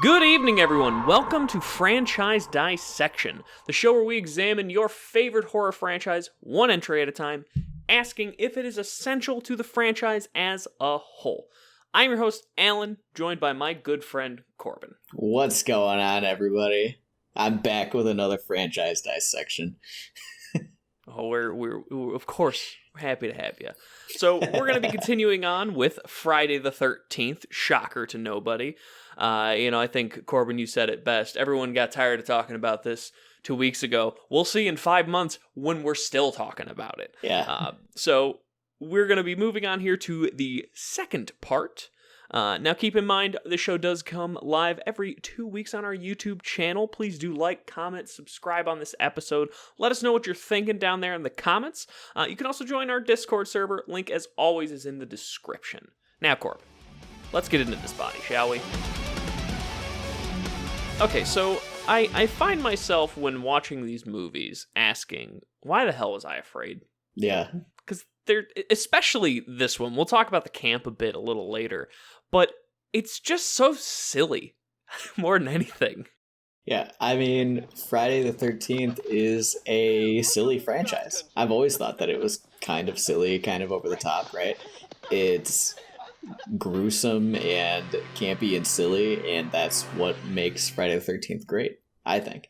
Good evening, everyone. Welcome to Franchise Dissection, the show where we examine your favorite horror franchise one entry at a time, asking if it is essential to the franchise as a whole. I'm your host, Alan, joined by my good friend, Corbin. What's going on, everybody? I'm back with another franchise dissection. Oh, we're of course happy to have you. So we're going to be continuing on with Friday the 13th. Shocker to nobody. I think, Corbin, you said it best. Everyone got tired of talking about this 2 weeks ago. We'll see in 5 months when we're still talking about it. Yeah. So we're going to be moving on here to the second part. Now, keep in mind, the show does come live every 2 weeks on our YouTube channel. Please do like, comment, subscribe on this episode. Let us know what you're thinking down there in the comments. You can also join our Discord server. Link, as always, is in the description. Now, Corb, let's get into this body, shall we? Okay, so I find myself, when watching these movies, asking, why the hell was I afraid? Yeah. Because they're, especially this one, we'll talk about the camp a little later, but it's just so silly more than anything. Yeah, I mean, Friday the 13th is a silly franchise. I've always thought that it was kind of silly, kind of over the top, right? It's gruesome and campy and silly, and that's what makes Friday the 13th great, I think.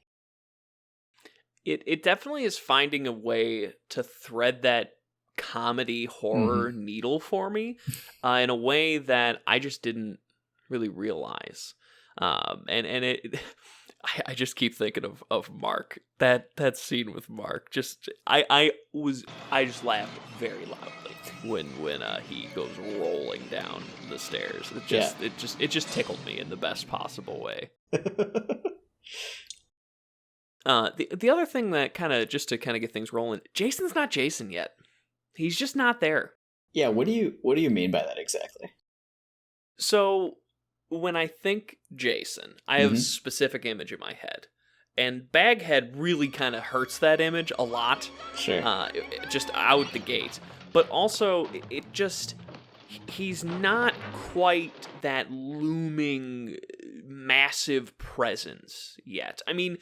It definitely is finding a way to thread that comedy horror needle for me in a way that I just didn't really realize. I just keep thinking of Mark. That scene with Mark. I just laughed very loudly when he goes rolling down the stairs. It just tickled me in the best possible way. The other thing that kind of get things rolling, Jason's not Jason yet. He's just not there. Yeah, what do you mean by that exactly? So when I think Jason, I have a specific image in my head. And Baghead really kind of hurts that image a lot. Sure. Just out the gate. But also, he's not quite that looming, massive presence yet. I mean,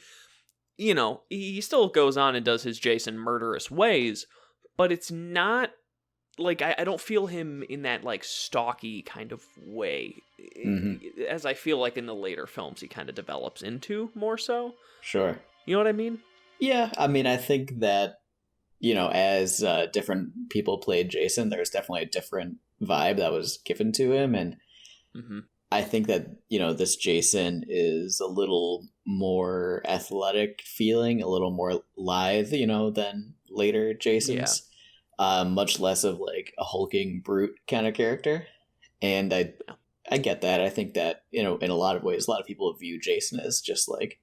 he still goes on and does his Jason murderous ways, but it's not like I don't feel him in that like stalky kind of way, as I feel like in the later films he kind of develops into more so. Sure. You know what I mean? Yeah, I mean, I think that, as different people played Jason, there's definitely a different vibe that was given to him, and I think that, this Jason is a little more athletic feeling, a little more lithe, than later Jasons. Yeah. Much less of like a hulking brute kind of character. And I get that. I think that, in a lot of ways, a lot of people view Jason as just like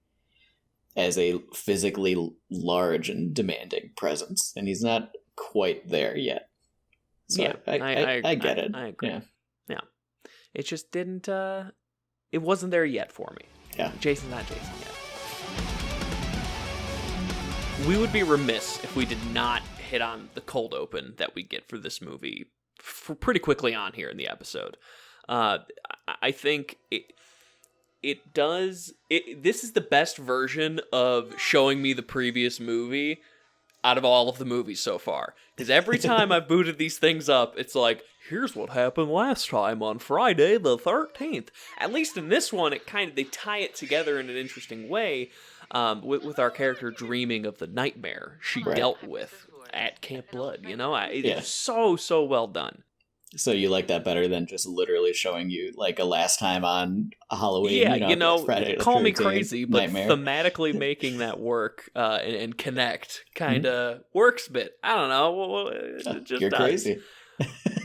as a physically large and demanding presence. And he's not quite there yet. So yeah, I get it. I agree. Yeah. It just didn't, it wasn't there yet for me. Yeah. Jason's not Jason yet. We would be remiss if we did not hit on the cold open that we get for this movie pretty quickly on here in the episode. I think it does. This is the best version of showing me the previous movie out of all of the movies so far. Because every time I've booted these things up, it's like, here's what happened last time on Friday the 13th. At least in this one, they tie it together in an interesting way, with our character dreaming of the nightmare she dealt with at Camp Blood. It's so well done. So you like that better than just literally showing you like a last time on Halloween? Yeah, Friday call me crazy, but nightmare. Thematically making that work and connect kind of works a bit. I don't know. It just You're does. Crazy.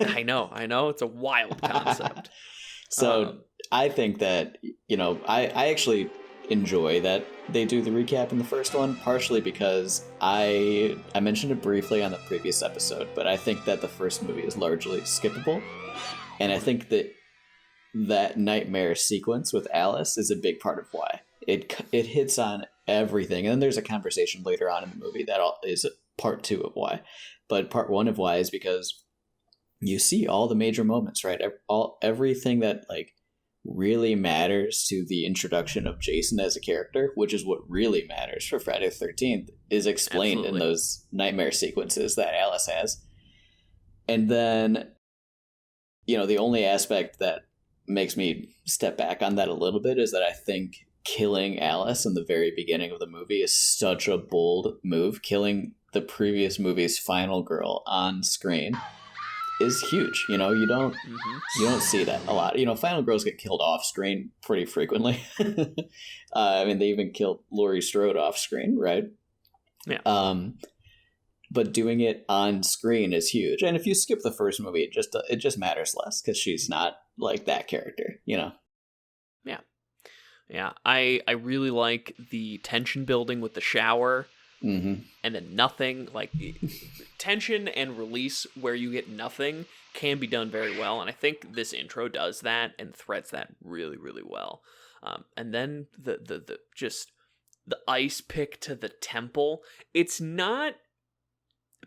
I know. It's a wild concept. So I think that, I actually enjoy that they do the recap in the first one, partially because I mentioned it briefly on the previous episode, but I think that the first movie is largely skippable. And I think that nightmare sequence with Alice is a big part of why. It hits on everything. And then there's a conversation later on in the movie that is part 2 of why. But part 1 of why is because you see all the major moments, right? Everything that like really matters to the introduction of Jason as a character, which is what really matters for Friday the 13th, is explained in those nightmare sequences that Alice has. And then, the only aspect that makes me step back on that a little bit is that I think killing Alice in the very beginning of the movie is such a bold move. Killing the previous movie's final girl on screen is huge. You don't see that a lot. Final girls get killed off screen pretty frequently. They even killed Laurie Strode off screen, right? Yeah. But doing it on screen is huge. And if you skip the first movie, it just matters less because she's not like that character, Yeah. Yeah. I really like the tension building with the shower. Mm-hmm. And then nothing, like tension and release where you get nothing can be done very well. And I think this intro does that and threads that really, really well. And then the ice pick to the temple, it's not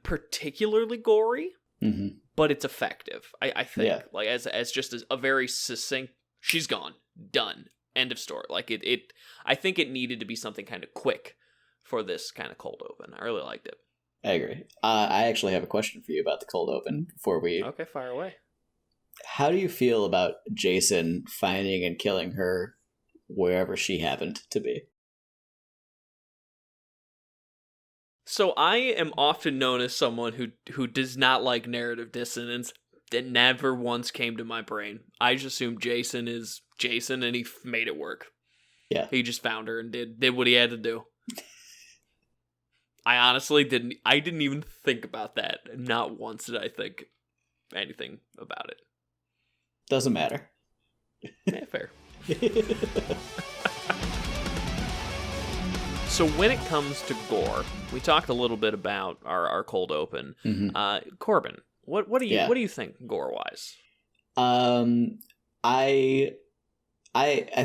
particularly gory, but it's effective. I think like as just a very succinct, she's gone, done, end of story. Like it I think it needed to be something kind of quick for this kind of cold open. I really liked it. I agree. I actually have a question for you about the cold open before we... Okay, fire away. How do you feel about Jason finding and killing her wherever she happened to be? So I am often known as someone who does not like narrative dissonance. That never once came to my brain. I just assumed Jason is Jason and he made it work. Yeah. He just found her and did what he had to do. I honestly didn't even think about that. Not once did I think anything about it. Doesn't matter. Yeah, fair. So when it comes to gore, we talked a little bit about our cold open. Mm-hmm. Corbin, what do you think gore wise? I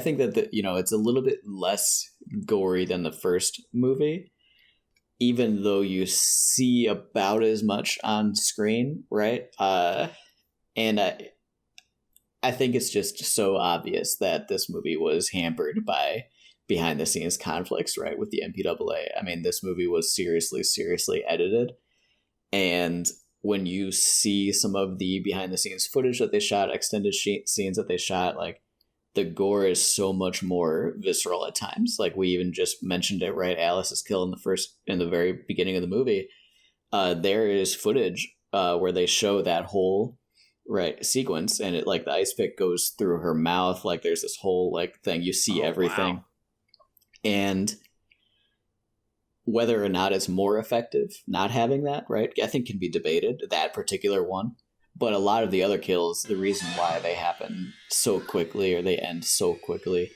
think that it's a little bit less gory than the first movie, even though you see about as much on screen, right? And I think it's just so obvious that this movie was hampered by behind the scenes conflicts, right, with the MPAA. I mean, this movie was seriously edited, and when you see some of the behind the scenes footage that they shot, extended scenes that they shot, like the gore is so much more visceral at times. Like we even just mentioned it, right? Alice is killed in the very beginning of the movie. There is footage where they show that whole sequence, and it like the ice pick goes through her mouth. Like there's this whole like thing. You see everything. Wow. And whether or not it's more effective not having that, right, I think can be debated, that particular one. But a lot of the other kills, the reason why they happen so quickly or they end so quickly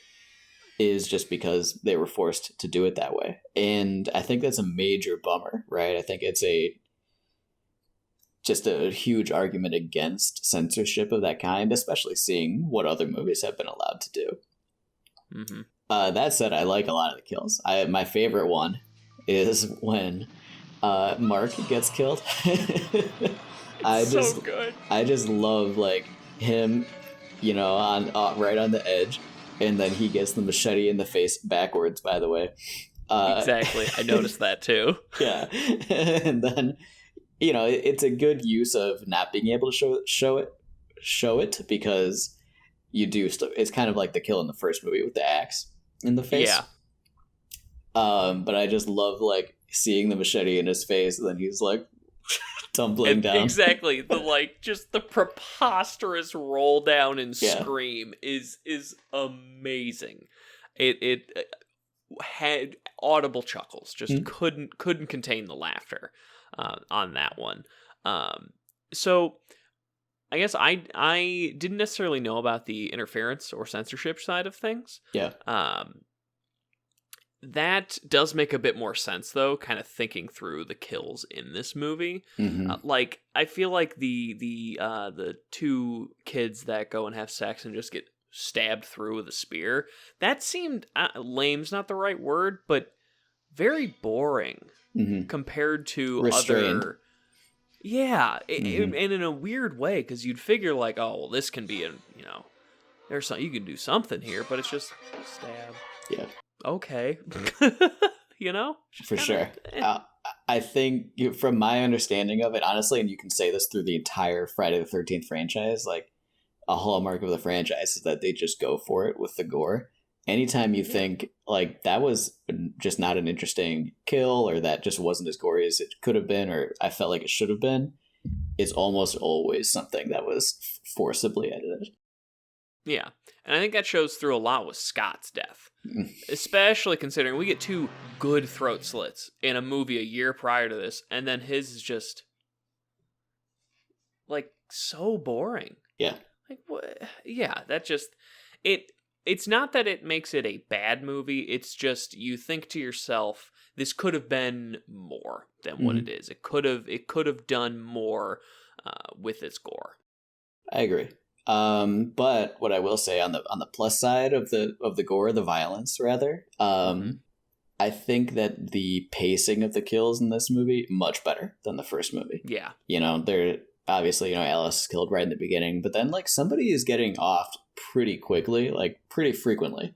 is just because they were forced to do it that way. And I think that's a major bummer, right? I think it's just a huge argument against censorship of that kind, especially seeing what other movies have been allowed to do. Mm-hmm. That said, I like a lot of the kills. My favorite one is when Mark gets killed. So good. I just love like him, on right on the edge, and then he gets the machete in the face backwards. By the way, exactly. I noticed that too. Yeah, and then it's a good use of not being able to show it because you do. It's kind of like the kill in the first movie with the axe in the face. Yeah. But I just love like seeing the machete in his face, and then he's like tumbling down. Exactly. The preposterous roll down and scream is amazing. It had audible chuckles. Just couldn't contain the laughter on that one. So I guess I didn't necessarily know about the interference or censorship side of things. Yeah. That does make a bit more sense, though, kind of thinking through the kills in this movie. Mm-hmm. I feel like the two kids that go and have sex and just get stabbed through with a spear, that seemed, lame's not the right word, but very boring compared to restrained. Other... Yeah, and in a weird way, because you'd figure like, oh, well, this can be there's some, you can do something here, but it's just stab. Yeah. Okay. You know? For sure. I think from my understanding of it, honestly, and you can say this through the entire Friday the 13th franchise, like a hallmark of the franchise is that they just go for it with the gore. Anytime you think like that was just not an interesting kill, or that just wasn't as gory as it could have been, or I felt like it should have been, it's almost always something that was forcibly edited. Yeah. And I think that shows through a lot with Scott's death. Especially considering we get 2 good throat slits in a movie a year prior to this, and then his is just like so boring. Yeah. Like what? Yeah, that just it's not that it makes it a bad movie, it's just you think to yourself, this could have been more than what it is. It could have done more with its gore. I agree. But what I will say on the plus side of the gore, the violence rather, I think that the pacing of the kills in this movie much better than the first movie. Yeah. You know, they're obviously, Alice is killed right in the beginning, but then like somebody is getting off pretty quickly, like pretty frequently.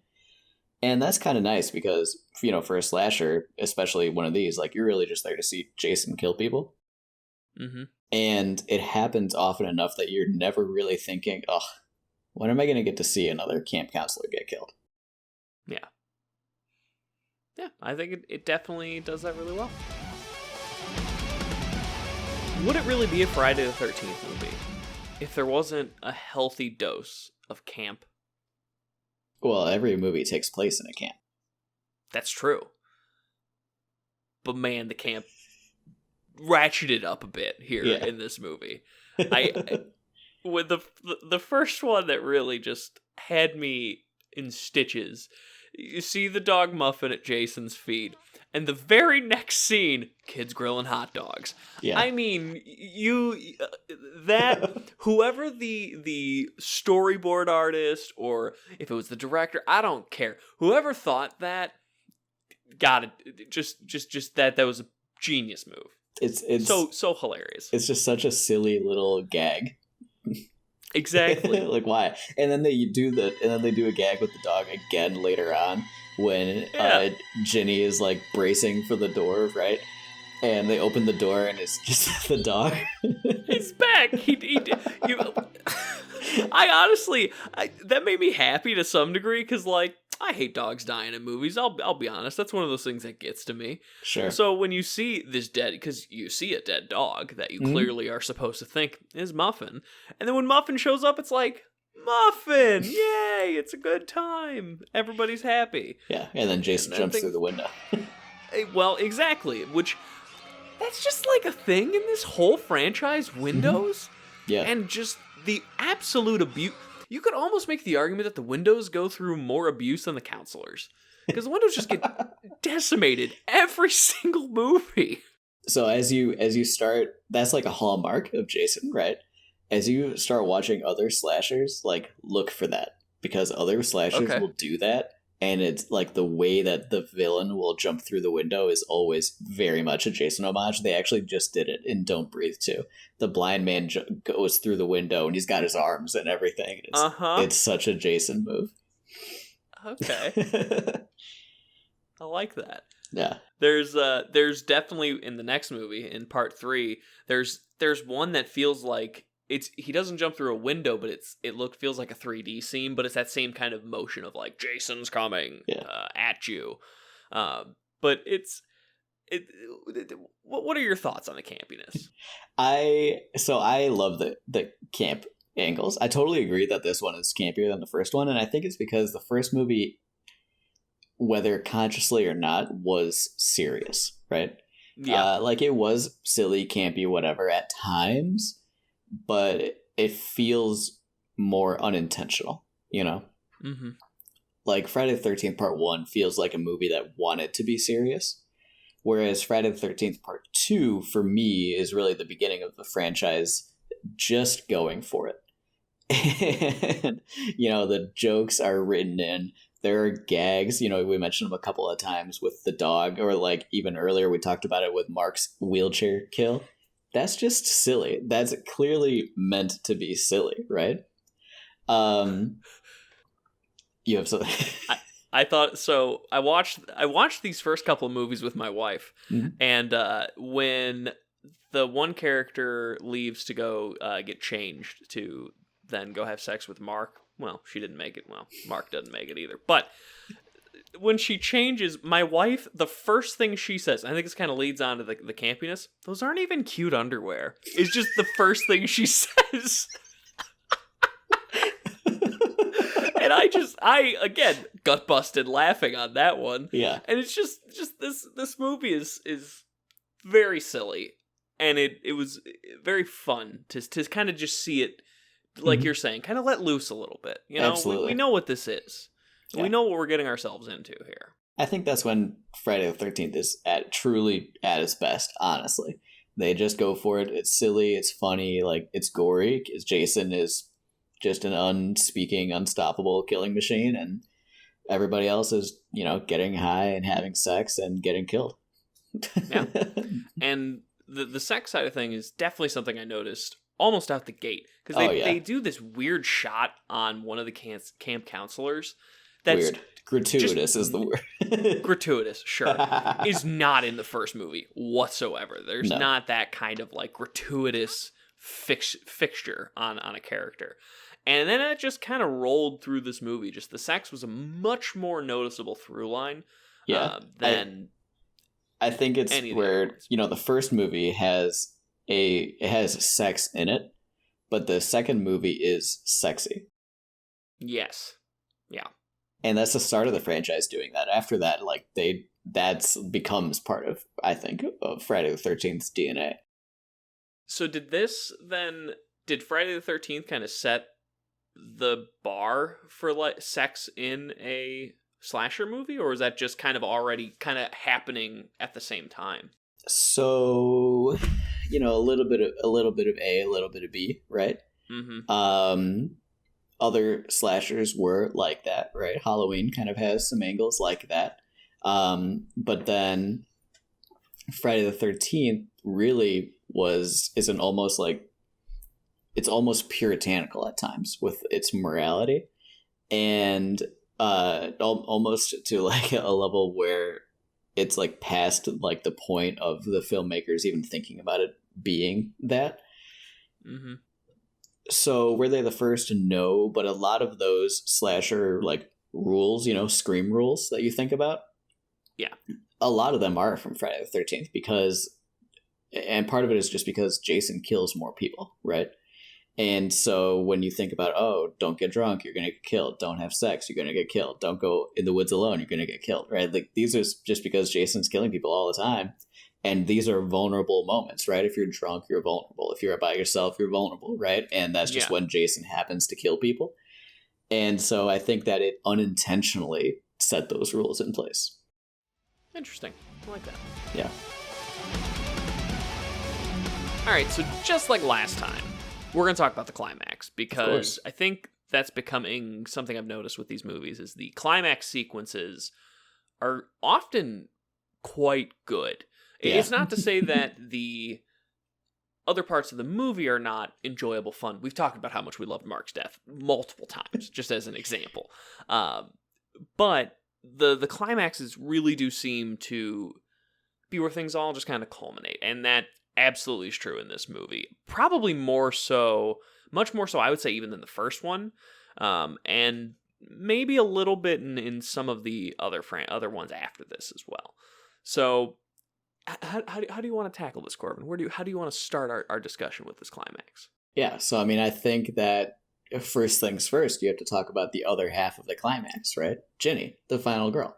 And that's kind of nice because, for a slasher, especially one of these, like you're really just there to see Jason kill people. Mm-hmm. And it happens often enough that you're never really thinking, oh, when am I going to get to see another camp counselor get killed? Yeah. Yeah, I think it definitely does that really well. Would it really be a Friday the 13th movie if there wasn't a healthy dose of camp? Well, every movie takes place in a camp. That's true. But man, the camp ratcheted up a bit here in this movie. With the first one that really just had me in stitches. You see the dog Muffin at Jason's feet, and the very next scene, kids grilling hot dogs. Yeah. I mean, whoever the storyboard artist, or if it was the director, I don't care. Whoever thought that, got it. Just that was a genius move. It's so hilarious. It's just such a silly little gag. Exactly. Like why? And then they do a gag with the dog again later on when Ginny is like bracing for the door, right? And they open the door and it's just the dog. He's back. I honestly, that made me happy to some degree because like I hate dogs dying in movies. I'll be honest. That's one of those things that gets to me. Sure. So when you see this because you see a dead dog that you clearly are supposed to think is Muffin, and then when Muffin shows up, it's like, Muffin! Yay! It's a good time. Everybody's happy. Yeah, and then Jason jumps through the window. Well, exactly. Which, that's just like a thing in this whole franchise, windows. Yeah. And just the absolute abuse. You could almost make the argument that the windows go through more abuse than the counselors. Because the windows just get decimated every single movie. So as you start, that's like a hallmark of Jason, right? As you start watching other slashers, like look for that. Because other slashers will do that. And it's like the way that the villain will jump through the window is always very much a Jason homage. They actually just did it in Don't Breathe too. The blind man goes through the window and he's got his arms and everything. It's such a Jason move. Okay. I like that. Yeah. There's definitely in the next movie, in part 3, there's one that feels like he doesn't jump through a window, but it feels like a 3D scene, but it's that same kind of motion of like Jason's coming at you. But what are your thoughts on the campiness? I love the camp angles. I totally agree that this one is campier than the first one, and I think it's because the first movie, whether consciously or not, was serious, right? Yeah. Like it was silly, campy, whatever at times, but it feels more unintentional, you know? Mm-hmm. Like Friday the 13th Part 1 feels like a movie that wanted to be serious, whereas Friday the 13th Part 2, for me, is really the beginning of the franchise just going for it. And, the jokes are written in. There are gags, we mentioned them a couple of times with the dog, or like even earlier we talked about it with Mark's wheelchair kill. That's just silly. That's clearly meant to be silly, right? You have something. I thought so. I watched these first couple of movies with my wife, and when the one character leaves to go get changed to then go have sex with Mark. Well, she didn't make it. Well, Mark doesn't make it either. But when she changes, my wife, the first thing she says, I think this kind of leads on to the campiness. Those aren't even cute underwear. It's just the first thing she says. And I again gut busted laughing on that one. Yeah. And it's just this movie is very silly, and it was very fun to kind of just see it, like you're saying, kind of let loose a little bit. You know, Absolutely. We know what this is. Yeah. We know what we're getting ourselves into here. I think that's when Friday the 13th is truly at its best, honestly. They just go for it. It's silly, it's funny, like it's gory, because Jason is just an unspeaking, unstoppable killing machine, and everybody else is, you know, getting high and having sex and getting killed. Yeah. And the sex side of thing is definitely something I noticed almost out the gate, because they do this weird shot on one of the camp counselors that's weird. Gratuitous is the word. Gratuitous, sure. Is not in the first movie whatsoever. There's not that kind of like gratuitous fixture on a character. And then it just kind of rolled through this movie. Just the sex was a much more noticeable through line than I think it's where, you know, the first movie has sex in it, but the second movie is sexy. Yes. Yeah. And that's the start of the franchise doing that. After that, like that's becomes part of, I think, of Friday the 13th's DNA. So did Friday the 13th kind of set the bar for like sex in a slasher movie, or is that just kind of already kind of happening at the same time? So, you know, a little bit of A, a little bit of B, right? Mm-hmm. Other slashers were like that, right? Halloween kind of has some angles like that. But then Friday the 13th really is an almost like, it's almost puritanical at times with its morality, and almost to like a level where it's like past like the point of the filmmakers even thinking about it being that. Mm-hmm. So were they the first? No, but a lot of those slasher like rules, you know, scream rules that you think about, yeah, a lot of them are from Friday the 13th, and part of it is just because Jason kills more people, right? And so when you think about, oh, don't get drunk, you're going to get killed. Don't have sex, you're going to get killed. Don't go in the woods alone, you're going to get killed, right? Like these are just because Jason's killing people all the time. And these are vulnerable moments, right? If you're drunk, you're vulnerable. If you're by yourself, you're vulnerable, right? And that's just when Jason happens to kill people. And so I think that it unintentionally set those rules in place. Interesting. I like that. Yeah. All right, so just like last time, we're going to talk about the climax, because I think that's becoming something I've noticed with these movies, is the climax sequences are often quite good. Yeah. It's not to say that the other parts of the movie are not enjoyable fun. We've talked about how much we loved Mark's death multiple times, just as an example. But the climaxes really do seem to be where things all just kind of culminate, and that absolutely is true in this movie. Probably more so, much more so, I would say, even than the first one, and maybe a little bit in some of the other ones after this as well. So, how do you want to tackle this, Corbin? How do you want to start our discussion with this climax? Yeah, so I mean, I think that first things first, you have to talk about the other half of the climax, right? Ginny, the final girl.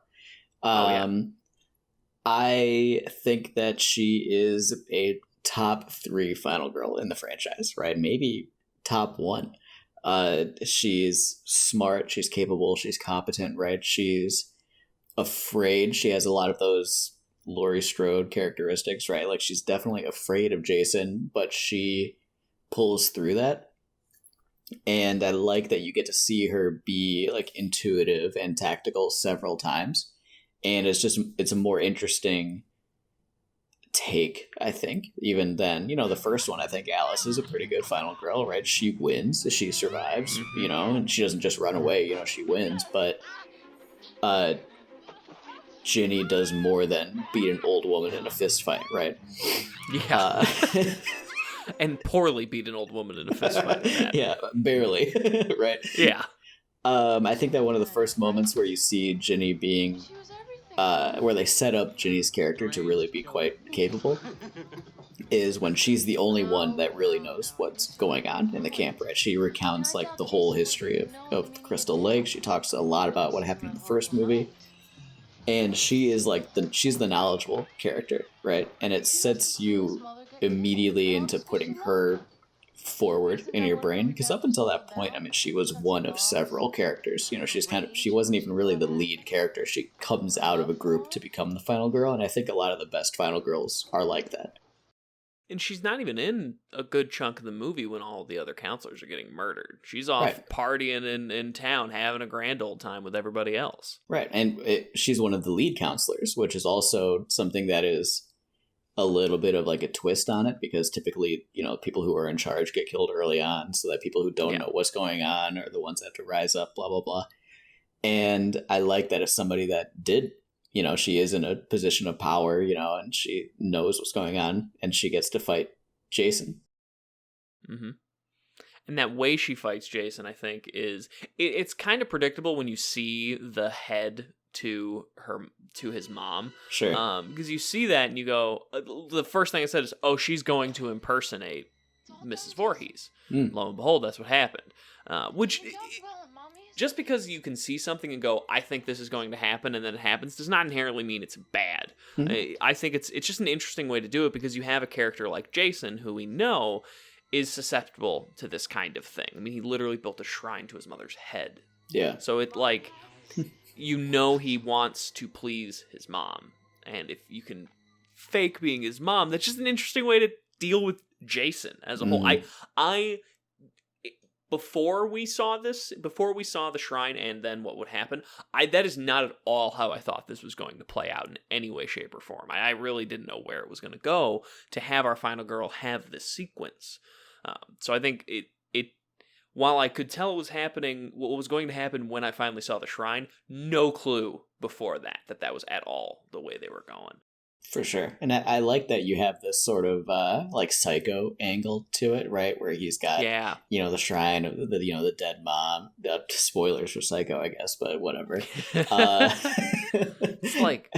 I think that she is a top 3 final girl in the franchise, right? Maybe top 1. She's smart, she's capable, she's competent, right? She's afraid. She has a lot of those Laurie Strode characteristics, right? Like she's definitely afraid of Jason, but she pulls through that. And I like that you get to see her be like intuitive and tactical several times. And it's a more interesting take, I think, even then. The first one, I think Alice is a pretty good final girl, right? She wins, she survives, and she doesn't just run away, she wins. But Ginny does more than beat an old woman in a fist fight, right? Yeah. And poorly beat an old woman in a fist fight. Yeah, barely, right? Yeah. I think that one of the first moments where you see Ginny being, where they set up Ginny's character to really be quite capable, is when she's the only one that really knows what's going on in the camp, right? She recounts like the whole history of Crystal Lake. She talks a lot about what happened in the first movie. And she is like she's the knowledgeable character, right? And it sets you immediately into putting her forward in your brain, because up until that point, I mean, she was one of several characters. She wasn't even really the lead character. She comes out of a group to become the final girl, and I think a lot of the best final girls are like that. And she's not even in a good chunk of the movie when all the other counselors are getting murdered. She's off partying in town, having a grand old time with everybody else. Right, and she's one of the lead counselors, which is also something that is a little bit of like a twist on it, because typically, people who are in charge get killed early on, so that people who don't know what's going on are the ones that have to rise up, blah, blah, blah. And I like that as somebody that did, she is in a position of power, and she knows what's going on, and she gets to fight Jason. Mm-hmm. And that way she fights Jason, I think, it's kind of predictable when you see the head to his mom. Sure. Because you see that and you go, the first thing I said is, oh, she's going to impersonate Mrs. Voorhees. Lo and behold, that's what happened. Which, just because you can see something and go, I think this is going to happen, and then it happens, does not inherently mean it's bad. I think it's just an interesting way to do it, because you have a character like Jason, who we know is susceptible to this kind of thing. I mean, he literally built a shrine to his mother's head. Yeah. So it, like, he wants to please his mom. And if you can fake being his mom, that's just an interesting way to deal with Jason as a whole. Before we saw the shrine and then what would happen, that is not at all how I thought this was going to play out in any way, shape, or form. I really didn't know where it was going to go to have our final girl have this sequence. So I think it while I could tell it was happening, what was going to happen when I finally saw the shrine, no clue before that was at all the way they were going. For sure. And I like that you have this sort of like Psycho angle to it, right? Where he's got, the shrine of the dead mom. Spoilers for Psycho, I guess, but whatever. It's like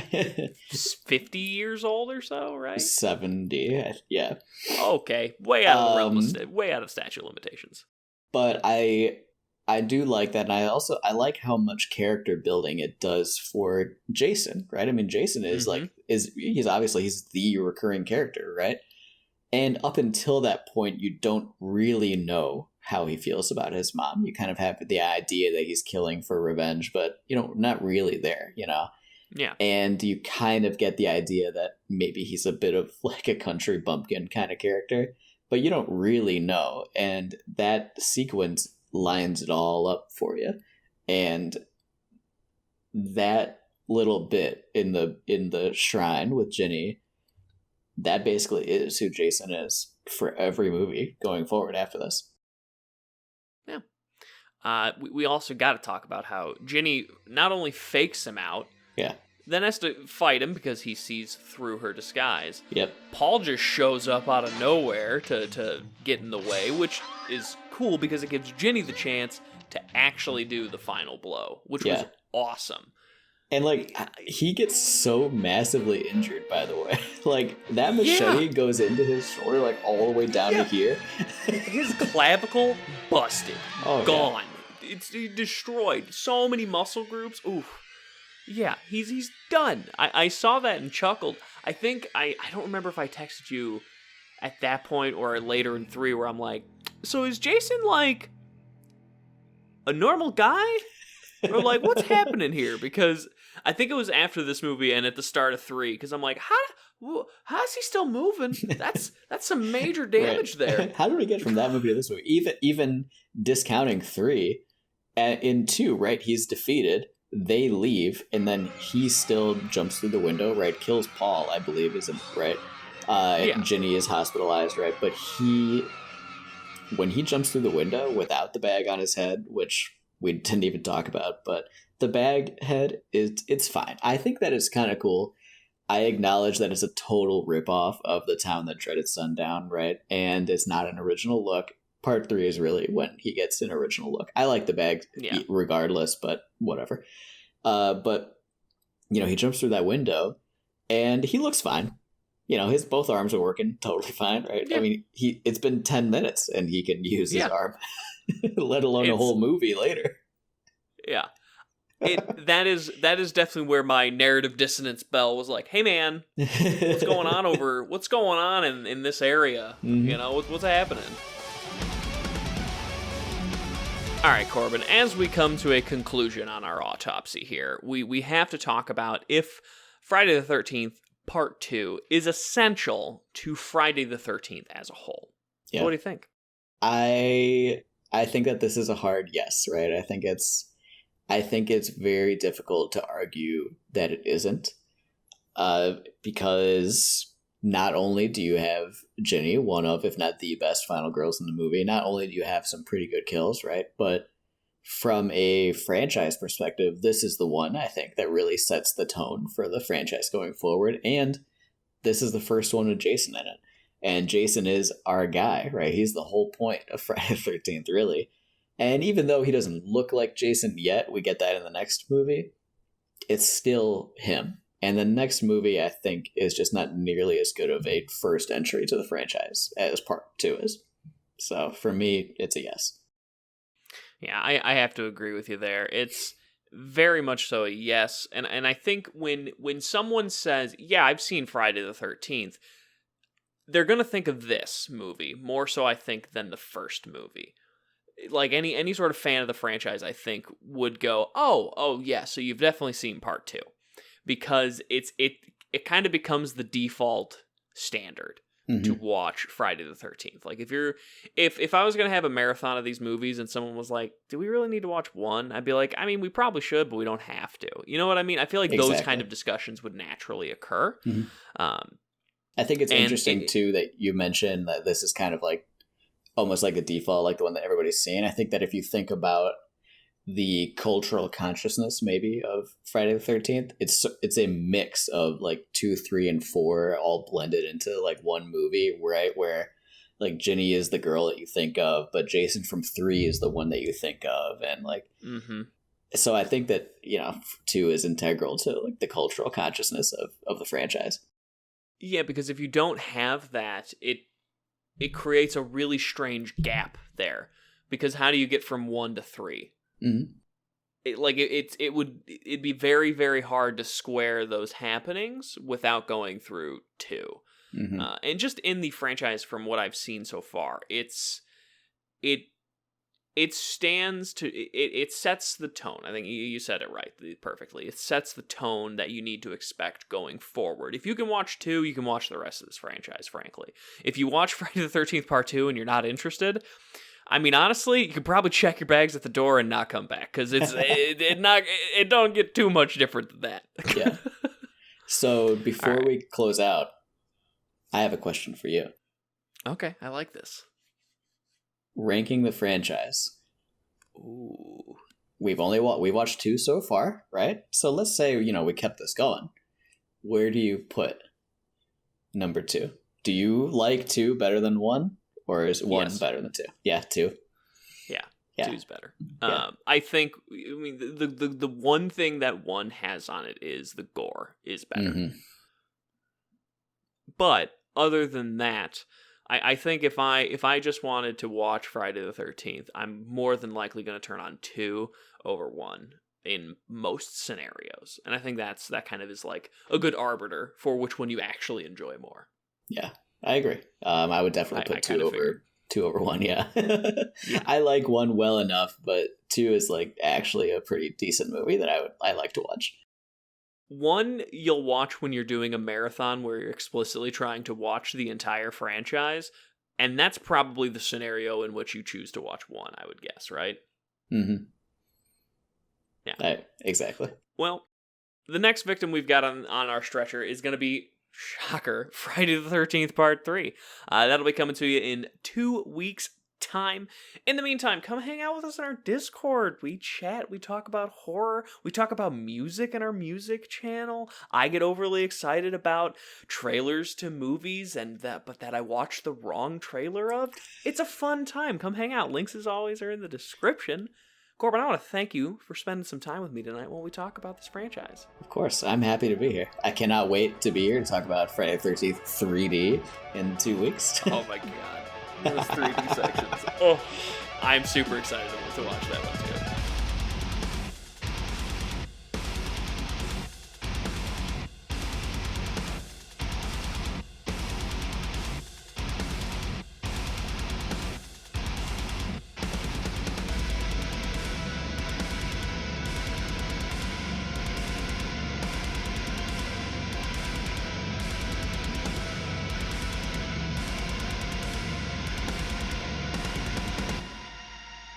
50 years old or so, right? 70, yeah. Okay, way out of the realm, way out of statute of limitations. But I do like that, and I like how much character building it does for Jason, right? I mean, Jason is he's the recurring character, right? And up until that point, you don't really know how he feels about his mom. You kind of have the idea that he's killing for revenge, but not really there, Yeah. And you kind of get the idea that maybe he's a bit of like a country bumpkin kind of character, but you don't really know. And that sequence lines it all up for you, and that little bit in the shrine with Ginny, that basically is who Jason is for every movie going forward after this. We also got to talk about how Ginny not only fakes him out, then has to fight him because he sees through her disguise. Yep. Paul just shows up out of nowhere to get in the way, which is cool because it gives Ginny the chance to actually do the final blow, which was awesome. And, like, he gets so massively injured, by the way. Like, that machete goes into his shoulder, like, all the way down to here. His clavicle busted. Gone. Yeah. It's destroyed. So many muscle groups. Oof. Yeah, he's done. I saw that and chuckled. I think, I don't remember if I texted you at that point or later in 3 where I'm like, so is Jason, like, a normal guy? Or, like, what's happening here? Because I think it was after this movie and at the start of 3, because I'm like, how is he still moving? That's some major damage there. How did we get from that movie to this movie? Even discounting 3, in 2, right, he's defeated. They leave, and then he still jumps through the window, right? Kills Paul, I believe, isn't right? Ginny is hospitalized, right? But when he jumps through the window without the bag on his head, which we didn't even talk about, but the bag head, it's fine. I think that it's kind of cool. I acknowledge that it's a total ripoff of The Town That Dreaded Sundown, right? And it's not an original look. Part 3 is really when he gets an original look. I like the bag regardless, but whatever. But, he jumps through that window and he looks fine. His both arms are working totally fine, right? Yeah. I mean, it's been 10 minutes and he can use his arm, let alone a whole movie later. Yeah. That is definitely where my narrative dissonance bell was like, hey man, what's going on in this area? Mm-hmm. What's happening? All right, Corbin, as we come to a conclusion on our autopsy here, we have to talk about if Friday the 13th Part 2 is essential to Friday the 13th as a whole. Yeah. What do you think? I think that this is a hard yes, right? I think it's very difficult to argue that it isn't, because not only do you have Ginny, one of, if not the best final girls in the movie, not only do you have some pretty good kills, right? But from a franchise perspective, this is the one, I think, that really sets the tone for the franchise going forward. And this is the first one with Jason in it. And Jason is our guy, right? He's the whole point of Friday the 13th, really. And even though he doesn't look like Jason yet, we get that in the next movie, it's still him. And the next movie, I think, is just not nearly as good of a first entry to the franchise as Part 2 is. So for me, it's a yes. Yeah, I have to agree with you there. It's very much so a yes. And I think when someone says, yeah, I've seen Friday the 13th, they're going to think of this movie more so, I think, than the first movie. Like any sort of fan of the franchise, I think, would go, oh yeah, so you've definitely seen Part 2, because it kind of becomes the default standard to watch Friday the 13th. Like if I was gonna have a marathon of these movies and someone was like, do we really need to watch one? I'd be like, I mean, we probably should, but we don't have to. You know what I mean? I feel like those kind of discussions would naturally occur. Mm-hmm. I think it's interesting too that you mentioned that this is kind of like almost like a default, like the one that everybody's seen. I think that if you think about the cultural consciousness maybe of Friday the 13th, it's a mix of like 2, 3, and 4 all blended into like one movie, right? Where like Ginny is the girl that you think of, but Jason from 3 is the one that you think of, and like so I think that 2 is integral to like the cultural consciousness of the franchise. Yeah, because if you don't have that, it creates a really strange gap there, because how do you get from 1 to 3? Mm-hmm. It'd be very, very hard to square those happenings without going through 2. Mm-hmm. And just in the franchise, from what I've seen so far, it stands to it sets the tone. I think you said it right perfectly. It sets the tone that you need to expect going forward. If you can watch 2, you can watch the rest of this franchise, frankly. If you watch Friday the 13th Part 2 and you're not interested, I mean, honestly, you could probably check your bags at the door and not come back, because it don't get too much different than that. Yeah. So before we close out, I have a question for you. Okay, I like this. Ranking the franchise. Ooh. We watched 2 so far, right? So let's say, we kept this going. Where do you put number 2? Do you like 2 better than 1? Or is 1 better than 2? Yeah, 2. Yeah. 2's better. Yeah. I think, the one thing that 1 has on it is the gore is better. Mm-hmm. But other than that, I think if I just wanted to watch Friday the 13th, I'm more than likely going to turn on 2 over 1 in most scenarios. And I think that kind of is like a good arbiter for which one you actually enjoy more. Yeah. I agree. I would definitely put 2 over 1. Yeah. Yeah. I like 1 well enough, but 2 is like actually a pretty decent movie that I like to watch. 1 you'll watch when you're doing a marathon where you're explicitly trying to watch the entire franchise, and that's probably the scenario in which you choose to watch 1, I would guess, right? Mm-hmm. Yeah. Exactly. Well, the next victim we've got on our stretcher is going to be shocker, Friday the 13th Part 3. That'll be coming to you in 2 weeks' time. In the meantime, come hang out with us in our Discord. We chat, we talk about horror, we talk about music in our music channel. I get overly excited about trailers to movies but that I watched the wrong trailer of. It's a fun time. Come hang out. Links as always are in the description. Corbin, I want to thank you for spending some time with me tonight while we talk about this franchise. Of course, I'm happy to be here. I cannot wait to be here to talk about Friday the 13th 3D in 2 weeks. Oh my god. Those 3D sections. Oh, I'm super excited to watch that one too.